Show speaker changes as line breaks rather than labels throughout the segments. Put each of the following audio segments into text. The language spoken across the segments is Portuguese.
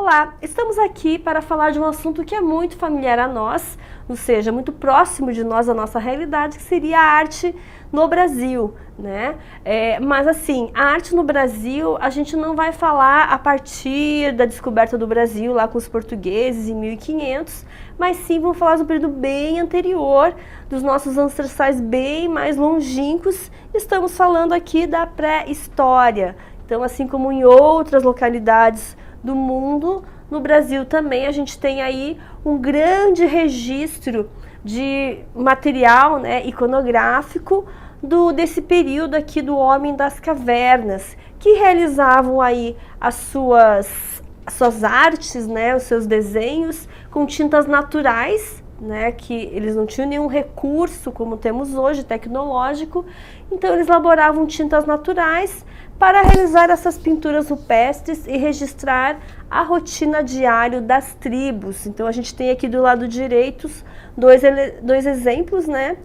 Olá, estamos aqui para falar de um assunto que é muito familiar a nós, ou seja, muito próximo de nós, a nossa realidade, que seria a arte no Brasil, né? Mas assim, a arte no Brasil, a gente não vai falar a partir da descoberta do Brasil, lá com os portugueses em 1500, mas sim vamos falar de um período bem anterior, dos nossos ancestrais bem mais longínquos. Estamos falando aqui da pré-história. Então, assim como em outras localidades do mundo, no Brasil também a gente tem aí um grande registro de material, né, iconográfico desse período aqui do homem das cavernas, que realizavam aí as suas artes, né, os seus desenhos com tintas naturais, né, que eles não tinham nenhum recurso como temos hoje, tecnológico, então eles elaboravam tintas naturais para realizar essas pinturas rupestres e registrar a rotina diária das tribos. Então a gente tem aqui do lado direito dois exemplos, né?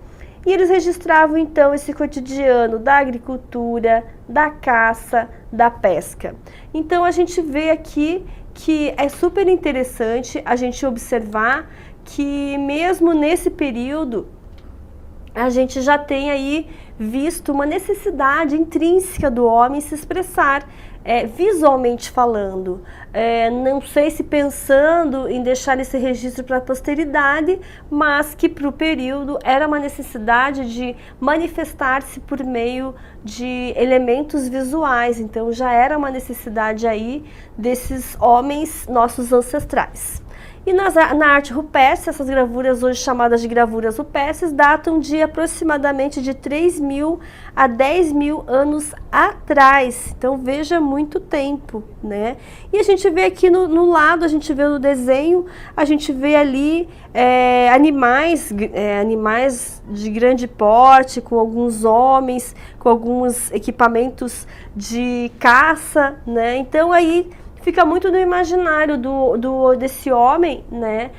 E eles registravam então esse cotidiano da agricultura, da caça, da pesca. Então a gente vê aqui que é super interessante a gente observar que mesmo nesse período a gente já tem aí visto uma necessidade intrínseca do homem se expressar, visualmente falando. Não sei se pensando em deixar esse registro para a posteridade, mas que para o período era uma necessidade de manifestar-se por meio de elementos visuais. Então já era uma necessidade aí desses homens nossos ancestrais. E na arte rupestre, essas gravuras hoje chamadas de gravuras rupestres datam de aproximadamente de 3.000 a 10.000 anos atrás. Então veja, muito tempo, né? E a gente vê aqui no lado, a gente vê no desenho, a gente vê ali animais de grande porte, com alguns homens, com alguns equipamentos de caça, né? Então aí fica muito no imaginário desse homem, né,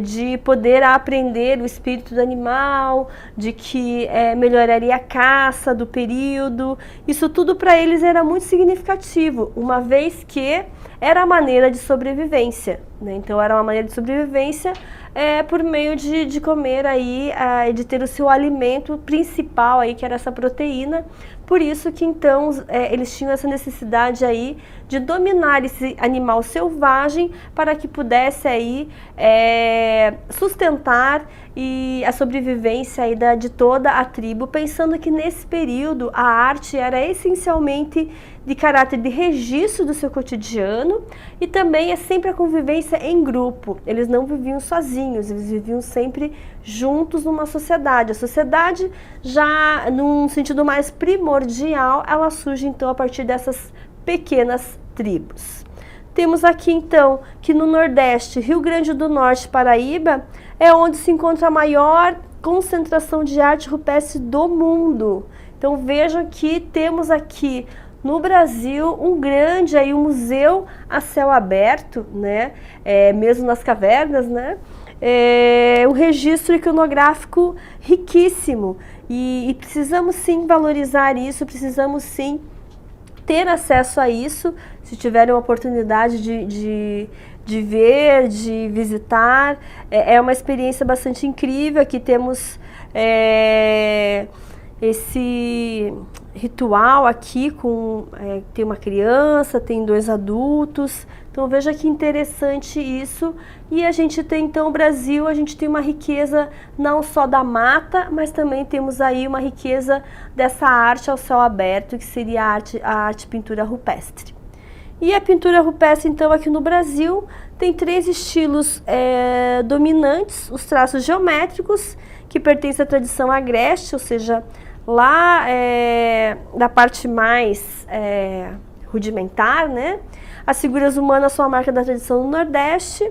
de poder aprender o espírito do animal, de que melhoraria a caça do período. Isso tudo para eles era muito significativo, uma vez que era a maneira de sobrevivência, né? Então era uma maneira de sobrevivência por meio de comer aí, de ter o seu alimento principal aí, que era essa proteína. Por isso que então eles tinham essa necessidade aí de dominar esse animal selvagem para que pudesse aí sustentar a sobrevivência aí de toda a tribo, pensando que nesse período a arte era essencialmente de caráter de registro do seu cotidiano e também sempre a convivência em grupo. Eles não viviam sozinhos, eles viviam sempre juntos numa sociedade. A sociedade, já num sentido mais primordial, ela surge então a partir dessas pequenas tribos. Temos aqui então que no Nordeste, Rio Grande do Norte, Paraíba, é onde se encontra a maior concentração de arte rupestre do mundo. Então vejam que temos aqui no Brasil um museu a céu aberto, né? Mesmo nas cavernas, né? Um registro iconográfico riquíssimo e precisamos sim valorizar isso, precisamos sim ter acesso a isso, se tiverem uma oportunidade de ver, de visitar. É uma experiência bastante incrível. Aqui temos esse ritual aqui tem uma criança, tem 2 adultos. Então veja que interessante isso. E a gente tem então o Brasil, a gente tem uma riqueza não só da mata, mas também temos aí uma riqueza dessa arte ao céu aberto, que seria a arte pintura rupestre. E a pintura rupestre então aqui no Brasil tem 3 estilos dominantes: os traços geométricos, que pertencem à tradição agreste, ou seja, lá da parte mais rudimentar, né? As figuras humanas são a marca da tradição do Nordeste.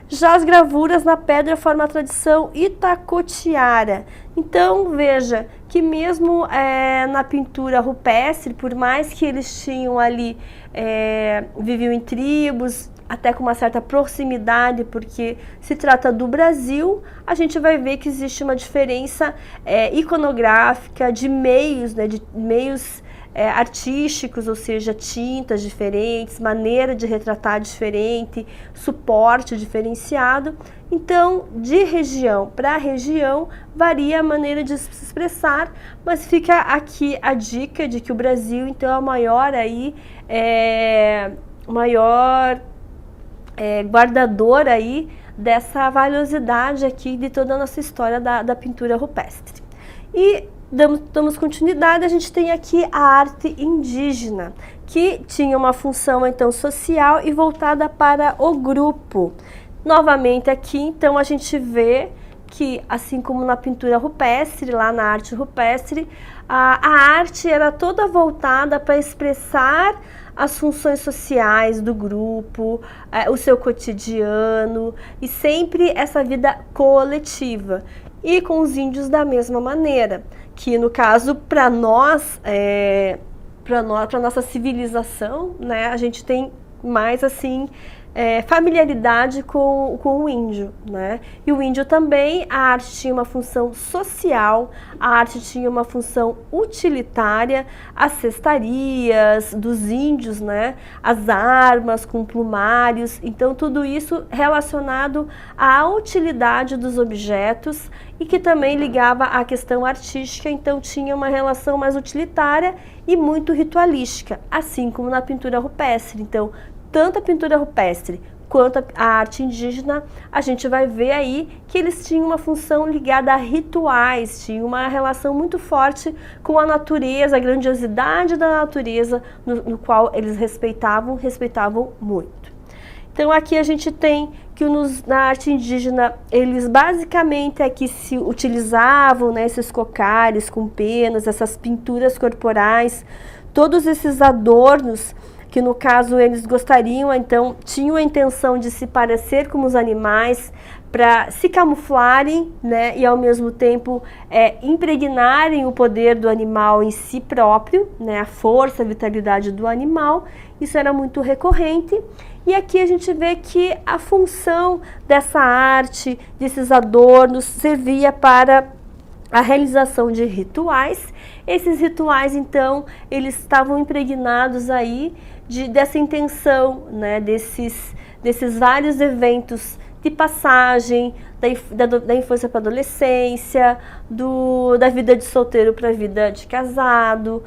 Já as gravuras na pedra formam a tradição itacotiara. Então veja que mesmo na pintura rupestre, por mais que eles tinham ali, viviam em tribos, até com uma certa proximidade, porque se trata do Brasil, a gente vai ver que existe uma diferença iconográfica de meios, né, de meios artísticos, ou seja, tintas diferentes, maneira de retratar diferente, suporte diferenciado. Então, de região para região, varia a maneira de se expressar, mas fica aqui a dica de que o Brasil, então, é o maior aí, guardador aí dessa valiosidade aqui de toda a nossa história da pintura rupestre. E damos continuidade, a gente tem aqui a arte indígena, que tinha uma função então social e voltada para o grupo. Novamente aqui, então, a gente vê que, assim como na pintura rupestre, lá na arte rupestre, a arte era toda voltada para expressar as funções sociais do grupo, o seu cotidiano e sempre essa vida coletiva. E com os índios da mesma maneira, que no caso para nós, para nossa civilização, né, a gente tem mais assim familiaridade com o índio, né? E o índio também, a arte tinha uma função social, a arte tinha uma função utilitária, as cestarias dos índios, né? As armas com plumários, então tudo isso relacionado à utilidade dos objetos e que também ligava à questão artística, então tinha uma relação mais utilitária e muito ritualística, assim como na pintura rupestre. Então, tanto a pintura rupestre quanto a arte indígena, a gente vai ver aí que eles tinham uma função ligada a rituais, tinham uma relação muito forte com a natureza, a grandiosidade da natureza, no qual eles respeitavam muito. Então aqui a gente tem que na arte indígena, eles basicamente aqui se utilizavam, né, esses cocares com penas, essas pinturas corporais, todos esses adornos, que no caso eles gostariam, então tinham a intenção de se parecer com os animais para se camuflarem, né, e ao mesmo tempo impregnarem o poder do animal em si próprio, né, a força, a vitalidade do animal. Isso era muito recorrente. E aqui a gente vê que a função dessa arte, desses adornos, servia para a realização de rituais. Esses rituais, então, eles estavam impregnados aí dessa intenção, né, desses vários eventos de passagem da infância para a adolescência, da vida de solteiro para a vida de casado,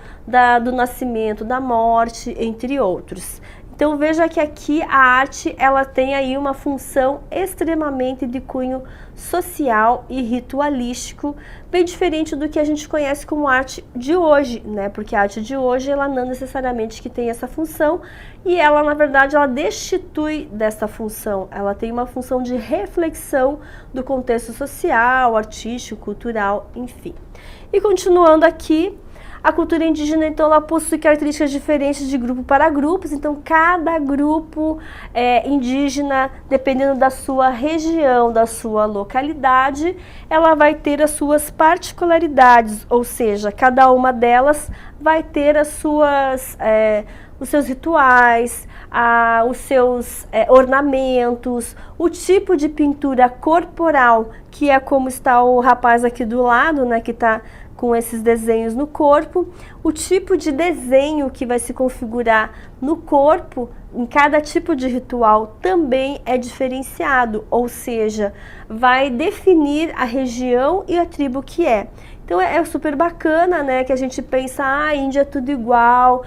do nascimento, da morte, entre outros. Então veja que aqui a arte, ela tem aí uma função extremamente de cunho social e ritualístico, bem diferente do que a gente conhece como arte de hoje, né? Porque a arte de hoje, ela não necessariamente que tem essa função e ela, na verdade, ela destitui dessa função. Ela tem uma função de reflexão do contexto social, artístico, cultural, enfim. E continuando aqui, a cultura indígena, então, ela possui características diferentes de grupo para grupos, então cada grupo indígena, dependendo da sua região, da sua localidade, ela vai ter as suas particularidades, ou seja, cada uma delas vai ter os seus rituais, os seus ornamentos, o tipo de pintura corporal, que é como está o rapaz aqui do lado, né, que está com esses desenhos no corpo, o tipo de desenho que vai se configurar no corpo, em cada tipo de ritual, também é diferenciado, ou seja, vai definir a região e a tribo que é. Então é super bacana, né, que a gente pensa, a Índia é tudo igual,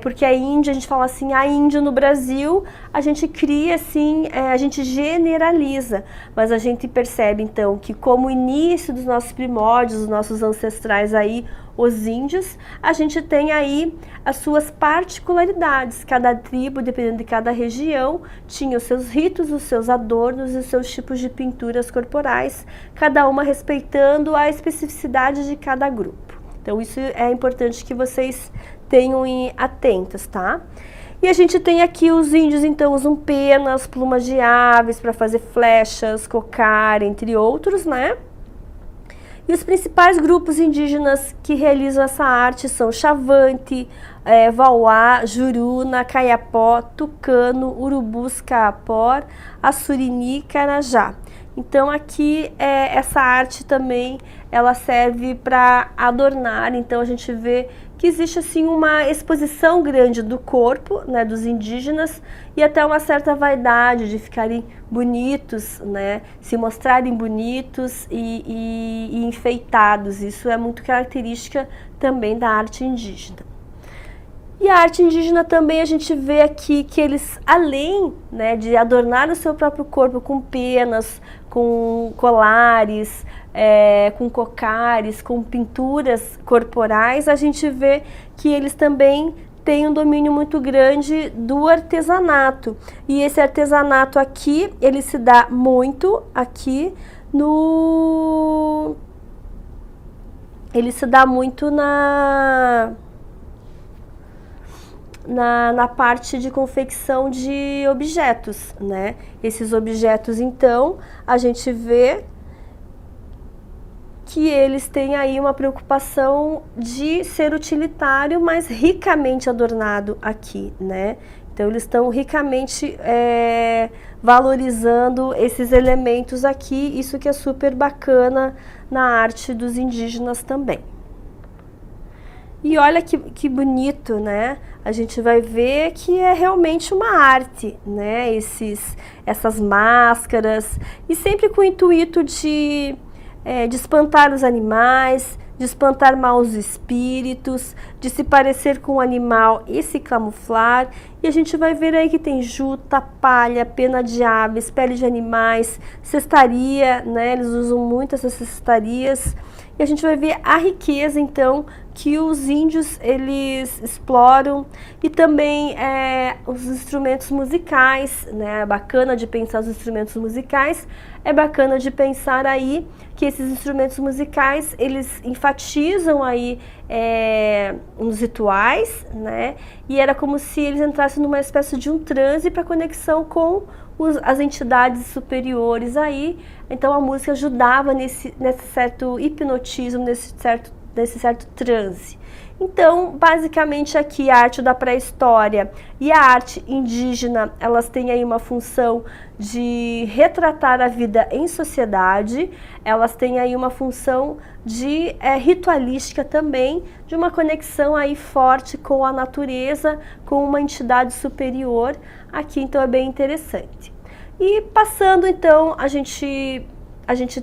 porque a Índia, a gente fala assim, a Índia no Brasil, a gente cria assim, a gente generaliza, mas a gente percebe então que como o início dos nossos primórdios, dos nossos ancestrais aí, os índios, a gente tem aí as suas particularidades, cada tribo, dependendo de cada região, tinha os seus ritos, os seus adornos e os seus tipos de pinturas corporais, cada uma respeitando a especificidade de cada grupo. Então isso é importante que vocês tenham atentos, tá? E a gente tem aqui os índios, então, usam penas, plumas de aves para fazer flechas, cocar, entre outros, né? E os principais grupos indígenas que realizam essa arte são Xavante, Vauá, Juruna, Kayapó, Tucano, Urubus, Kaapor, Assurini e Carajá. Então aqui essa arte também ela serve para adornar, então a gente vê que existe assim uma exposição grande do corpo, né, dos indígenas, e até uma certa vaidade de ficarem bonitos, né, se mostrarem bonitos e enfeitados. Isso é muito característica também da arte indígena. E a arte indígena também a gente vê aqui que eles, além, né, de adornar o seu próprio corpo com penas, com colares, com cocares, com pinturas corporais, a gente vê que eles também têm um domínio muito grande do artesanato. E esse artesanato aqui, ele se dá muito aqui no... Ele se dá muito na parte de confecção de objetos, né? Esses objetos, então, a gente vê que eles têm aí uma preocupação de ser utilitário, mas ricamente adornado aqui, né? Então, eles estão ricamente valorizando esses elementos aqui, isso que é super bacana na arte dos indígenas também. E olha que bonito, né? A gente vai ver que é realmente uma arte, né? Essas máscaras, e sempre com o intuito de espantar os animais, de espantar maus espíritos, de se parecer com o animal e se camuflar. E a gente vai ver aí que tem juta, palha, pena de aves, pele de animais, cestaria, né? Eles usam muito essas cestarias. E a gente vai ver a riqueza, então, que os índios, eles exploram, e também os instrumentos musicais, né? É bacana de pensar os instrumentos musicais, é bacana de pensar aí que esses instrumentos musicais, eles enfatizam aí nos rituais, né? E era como se eles entrassem numa espécie de um transe para conexão com as entidades superiores aí. Então a música ajudava nesse certo hipnotismo, nesse certo transe. Então, basicamente aqui a arte da pré-história e a arte indígena, elas têm aí uma função de retratar a vida em sociedade, elas têm aí uma função de ritualística também, de uma conexão aí forte com a natureza, com uma entidade superior. Aqui então é bem interessante. E passando então, a gente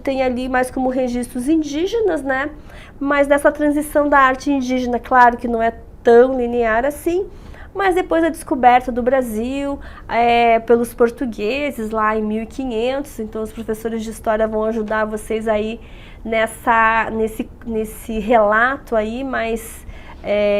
tem ali mais como registros indígenas, né? Mas nessa transição da arte indígena, claro que não é tão linear assim, mas depois da descoberta do Brasil pelos portugueses lá em 1500, então os professores de história vão ajudar vocês aí nesse relato aí mais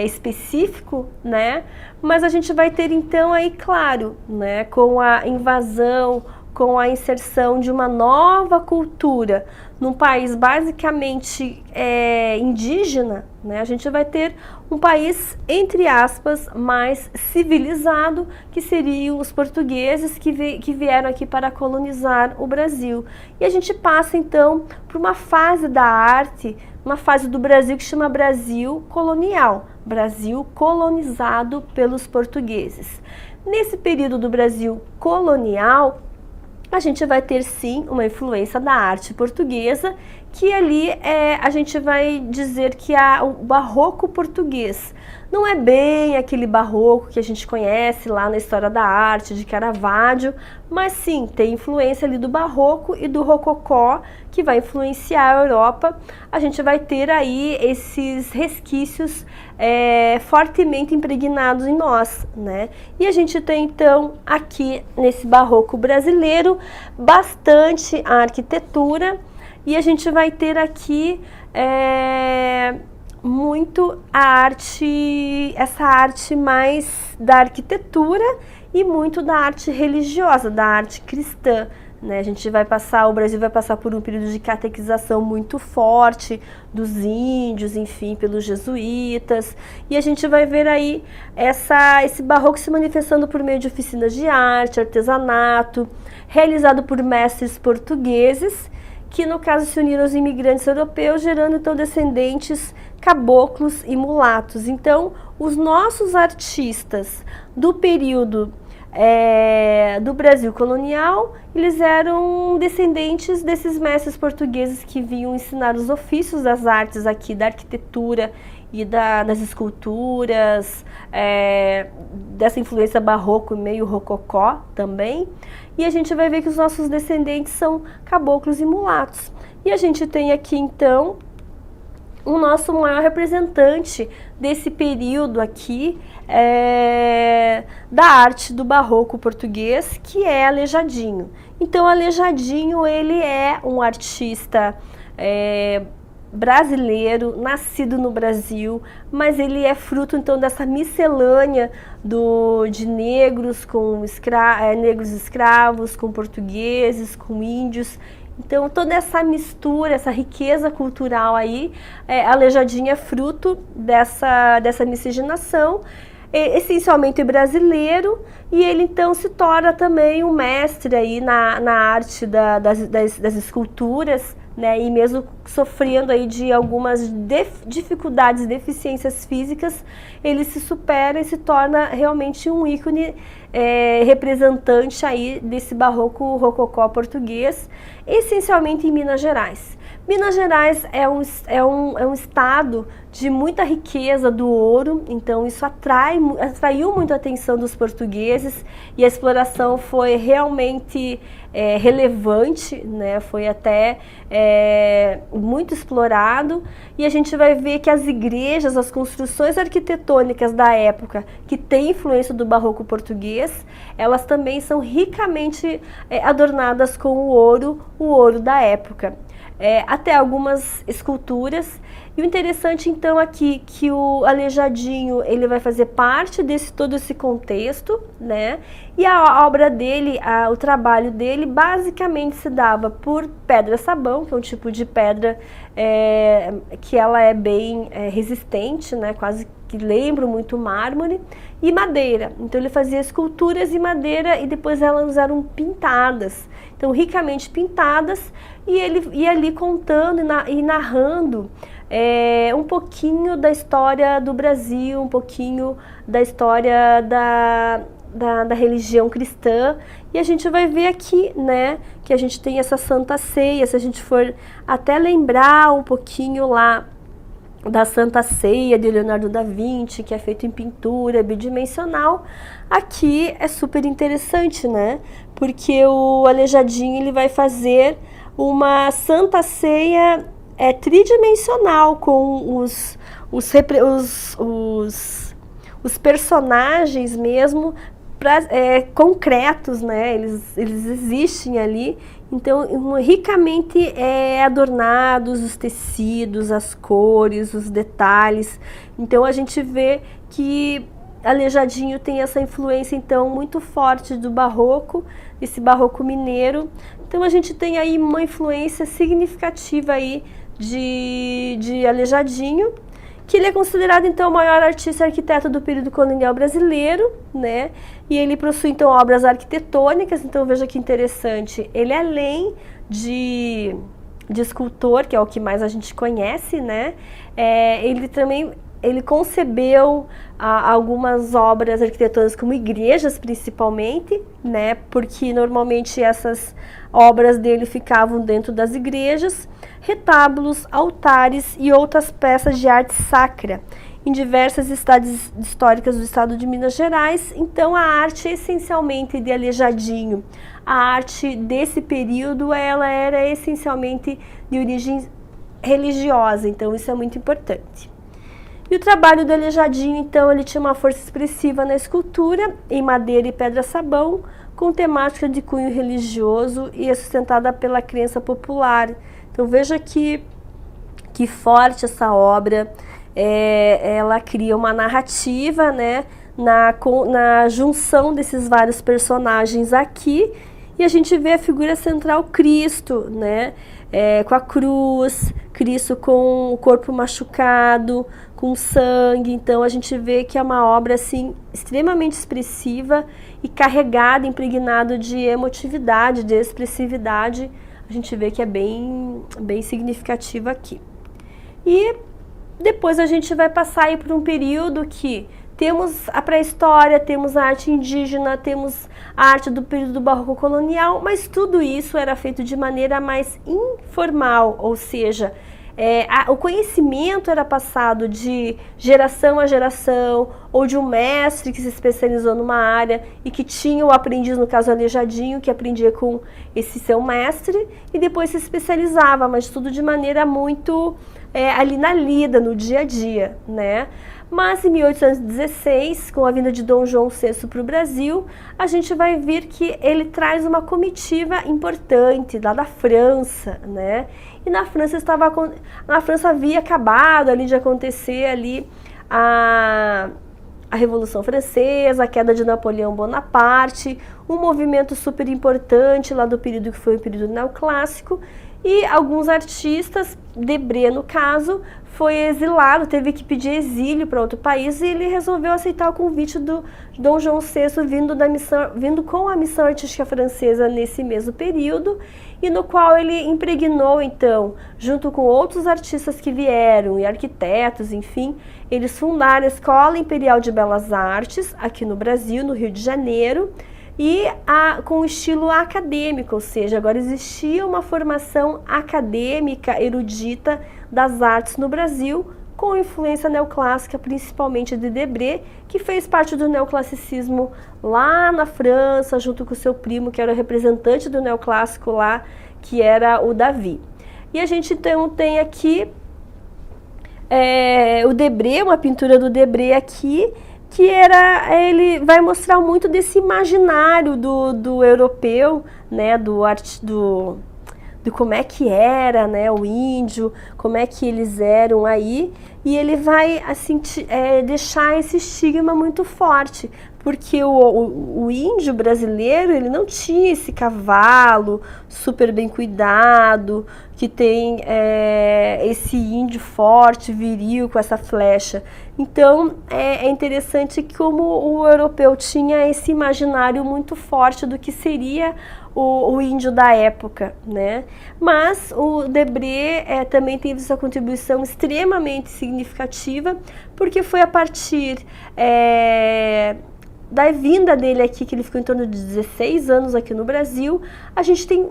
específico, né? Mas a gente vai ter então aí, claro, né, com a invasão, com a inserção de uma nova cultura num país basicamente indígena, né, a gente vai ter um país, entre aspas, mais civilizado, que seriam os portugueses que vieram aqui para colonizar o Brasil. E a gente passa então por uma fase da arte, uma fase do Brasil que chama Brasil colonial, Brasil colonizado pelos portugueses. Nesse período do Brasil colonial, a gente vai ter sim uma influência da arte portuguesa, que ali a gente vai dizer que o barroco português não é bem aquele barroco que a gente conhece lá na história da arte, de Caravaggio, mas sim, tem influência ali do barroco e do rococó, que vai influenciar a Europa. A gente vai ter aí esses resquícios fortemente impregnados em nós, né? E a gente tem então aqui nesse barroco brasileiro bastante arquitetura, e a gente vai ter aqui muito a arte, essa arte mais da arquitetura, e muito da arte religiosa, da arte cristã, né? O Brasil vai passar por um período de catequização muito forte dos índios, enfim, pelos jesuítas, e a gente vai ver aí esse barroco se manifestando por meio de oficinas de arte, artesanato, realizado por mestres portugueses, que no caso se uniram aos imigrantes europeus, gerando então descendentes caboclos e mulatos. Então, os nossos artistas do período do Brasil colonial, eles eram descendentes desses mestres portugueses que vinham ensinar os ofícios das artes aqui, da arquitetura e das esculturas, dessa influência barroco e meio rococó também. E a gente vai ver que os nossos descendentes são caboclos e mulatos. E a gente tem aqui então o nosso maior representante desse período aqui da arte do barroco português, que é Aleijadinho. Então, Aleijadinho, ele é um artista brasileiro, nascido no Brasil, mas ele é fruto então dessa miscelânea de negros com negros escravos, com portugueses, com índios. Então, toda essa mistura, essa riqueza cultural aí, Aleijadinho é fruto dessa miscigenação, essencialmente brasileiro, e ele então se torna também um mestre aí na arte das esculturas, né, e mesmo sofrendo aí de algumas dificuldades e deficiências físicas, ele se supera e se torna realmente um ícone representante aí desse barroco rococó português, essencialmente em Minas Gerais. Minas Gerais é um estado de muita riqueza do ouro, então isso atraiu muito a atenção dos portugueses, e a exploração foi realmente relevante, né? Foi até muito explorado, e a gente vai ver que as igrejas, as construções arquitetônicas da época que têm influência do barroco português, elas também são ricamente adornadas com o ouro da época. Até algumas esculturas. E o interessante então aqui que o Aleijadinho, ele vai fazer parte todo esse contexto, né? E a obra dele, o trabalho dele basicamente se dava por pedra-sabão, que é um tipo de pedra que ela é bem resistente, né? Quase que lembra muito mármore, e madeira. Então ele fazia esculturas em madeira e depois elas eram pintadas, então ricamente pintadas, e ele ia ali contando e narrando um pouquinho da história do Brasil, um pouquinho da história da religião cristã. E a gente vai ver aqui, né, que a gente tem essa Santa Ceia. Se a gente for até lembrar um pouquinho lá da Santa Ceia de Leonardo da Vinci, que é feito em pintura bidimensional, aqui é super interessante, né? Porque o Aleijadinho, ele vai fazer uma Santa Ceia tridimensional, com os personagens mesmo concretos, né? Eles existem ali. Então, ricamente adornados os tecidos, as cores, os detalhes. Então, a gente vê que Aleijadinho tem essa influência, então, muito forte do barroco, esse barroco mineiro. Então, a gente tem aí uma influência significativa aí de Aleijadinho, que ele é considerado, então, o maior artista e arquiteto do período colonial brasileiro, né? E ele possui, então, obras arquitetônicas. Então, veja que interessante, ele, além de escultor, que é o que mais a gente conhece, né? Ele concebeu algumas obras arquitetônicas, como igrejas principalmente, né? Porque normalmente essas obras dele ficavam dentro das igrejas, retábulos, altares e outras peças de arte sacra em diversas cidades históricas do estado de Minas Gerais. Então, a arte essencialmente de Aleijadinho, a arte desse período, ela era essencialmente de origem religiosa, então isso é muito importante. E o trabalho do Aleijadinho, então, ele tinha uma força expressiva na escultura, em madeira e pedra-sabão, com temática de cunho religioso e é sustentada pela crença popular. Então, veja que forte essa obra. Ela cria uma narrativa, né, na junção desses vários personagens aqui, e a gente vê a figura central Cristo, né, com a cruz, Cristo com o corpo machucado, com sangue. Então a gente vê que é uma obra assim extremamente expressiva e carregada, impregnada de emotividade, de expressividade. A gente vê que é bem significativa aqui. E depois a gente vai passar aí por um período que temos a pré-história, temos a arte indígena, temos a arte do período do barroco colonial, mas tudo isso era feito de maneira mais informal, ou seja, O conhecimento era passado de geração a geração, ou de um mestre que se especializou numa área e que tinha o aprendiz, no caso aleijadinho, que aprendia com esse seu mestre e depois se especializava, mas tudo de maneira muito ali na lida, no dia a dia, né? Mas em 1816, com a vinda de Dom João VI para o Brasil, a gente vai ver que ele traz uma comitiva importante lá da França, né? E na França havia acabado ali de acontecer ali a Revolução Francesa, a queda de Napoleão Bonaparte, um movimento super importante lá do período que foi o período neoclássico, e alguns artistas, Debré no caso, foi exilado, teve que pedir exílio para outro país e ele resolveu aceitar o convite do Dom João VI vindo com a missão artística francesa nesse mesmo período, e no qual ele impregnou então, junto com outros artistas que vieram e arquitetos, enfim, eles fundaram a Escola Imperial de Belas Artes aqui no Brasil, no Rio de Janeiro, e com estilo acadêmico, ou seja, agora existia uma formação acadêmica, erudita das artes no Brasil, com influência neoclássica, principalmente de Debré, que fez parte do neoclassicismo lá na França, junto com seu primo, que era o representante do neoclássico lá, que era o Davi. E a gente então tem aqui o Debré, uma pintura do Debré aqui, que ele vai mostrar muito desse imaginário do europeu, né, de como é que era, né, o índio, como é que eles eram aí, e ele vai assim deixar esse estigma muito forte, porque o índio brasileiro, ele não tinha esse cavalo super bem cuidado, que tem esse índio forte, viril, com essa flecha. Então, é interessante como o europeu tinha esse imaginário muito forte do que seria o índio da época, né? Mas o Debré também teve essa contribuição extremamente significativa, porque foi a partir da vinda dele aqui, que ele ficou em torno de 16 anos aqui no Brasil, a gente tem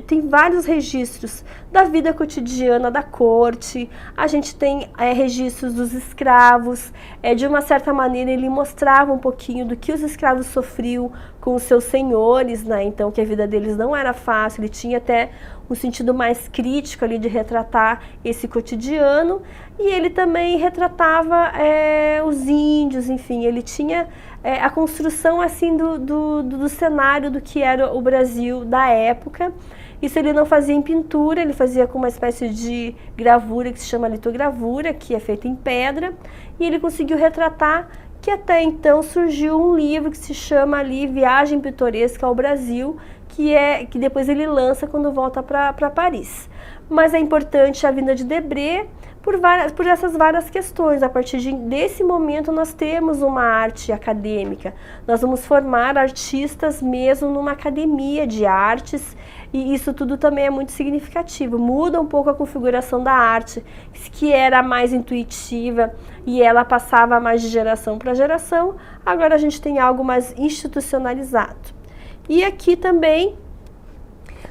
tem vários registros da vida cotidiana da corte, a gente tem registros dos escravos, de uma certa maneira ele mostrava um pouquinho do que os escravos sofriam com os seus senhores, né? Então que a vida deles não era fácil, ele tinha até um sentido mais crítico ali de retratar esse cotidiano, e ele também retratava os índios, enfim, ele tinha a construção assim do cenário do que era o Brasil da época. Isso ele não fazia em pintura, ele fazia com uma espécie de gravura que se chama litogravura, que é feita em pedra, e ele conseguiu retratar, que até então surgiu um livro que se chama ali Viagem Pitoresca ao Brasil, que depois ele lança quando volta para Paris. Mas é importante a vinda de Debré por essas várias questões. A partir desse momento nós temos uma arte acadêmica, nós vamos formar artistas mesmo numa academia de artes, e isso tudo também é muito significativo. Muda um pouco a configuração da arte, que era mais intuitiva e ela passava mais de geração para geração. Agora a gente tem algo mais institucionalizado. E aqui também,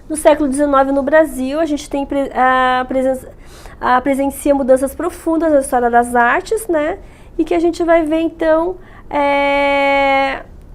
no século XIX no Brasil, a gente tem presencia mudanças profundas na história das artes, né? E que a gente vai ver então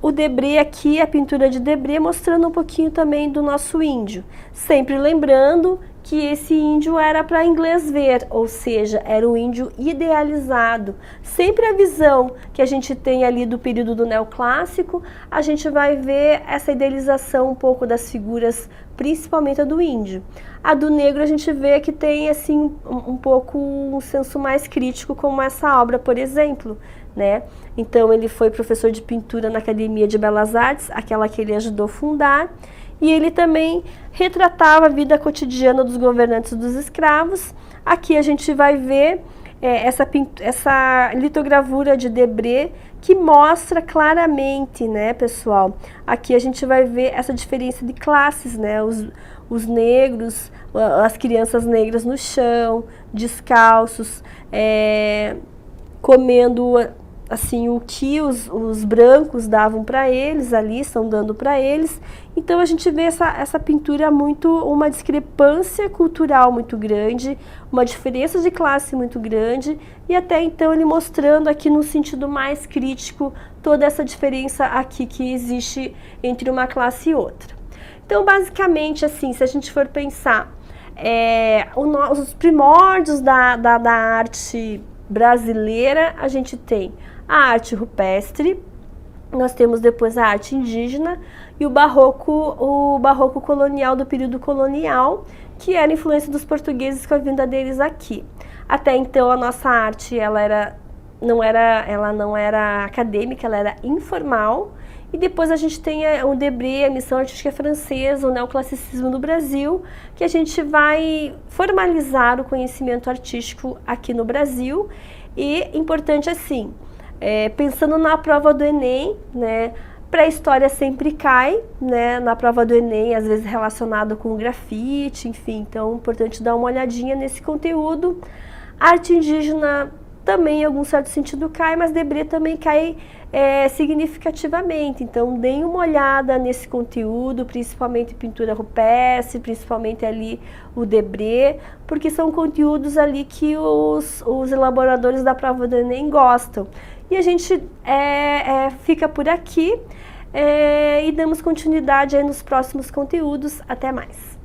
o Debré aqui, a pintura de Debré, mostrando um pouquinho também do nosso índio. Sempre lembrando que esse índio era para inglês ver, ou seja, era o índio idealizado. Sempre a visão que a gente tem ali do período do neoclássico, a gente vai ver essa idealização um pouco das figuras, principalmente a do índio. A do negro a gente vê que tem assim um pouco um senso mais crítico, como essa obra, por exemplo, né? Então ele foi professor de pintura na Academia de Belas Artes, aquela que ele ajudou a fundar, e ele também retratava a vida cotidiana dos governantes dos escravos. Aqui a gente vai ver essa litogravura de Debré, que mostra claramente, né, pessoal? Aqui a gente vai ver essa diferença de classes, né? Os negros, as crianças negras no chão, descalços, comendo assim, o que os brancos davam para eles ali, estão dando para eles. Então a gente vê essa pintura muito, uma discrepância cultural muito grande, uma diferença de classe muito grande, e até então ele mostrando aqui no sentido mais crítico toda essa diferença aqui que existe entre uma classe e outra. Então basicamente assim, se a gente for pensar os primórdios da arte brasileira, a gente tem a arte rupestre, nós temos depois a arte indígena e o barroco colonial do período colonial, que era a influência dos portugueses com a vinda deles aqui. Até então a nossa arte ela não era acadêmica, ela era informal. E depois a gente tem o Debré, a missão artística francesa, o neoclassicismo no Brasil, que a gente vai formalizar o conhecimento artístico aqui no Brasil. E importante assim, pensando na prova do Enem, né, pré-história sempre cai, né, na prova do Enem, às vezes relacionado com grafite, enfim, então é importante dar uma olhadinha nesse conteúdo. Arte indígena também em algum certo sentido cai, mas Debré também cai significativamente, então deem uma olhada nesse conteúdo, principalmente pintura rupestre, principalmente ali o Debré, porque são conteúdos ali que os elaboradores da prova do Enem gostam. E a gente fica por aqui e damos continuidade aí nos próximos conteúdos. Até mais!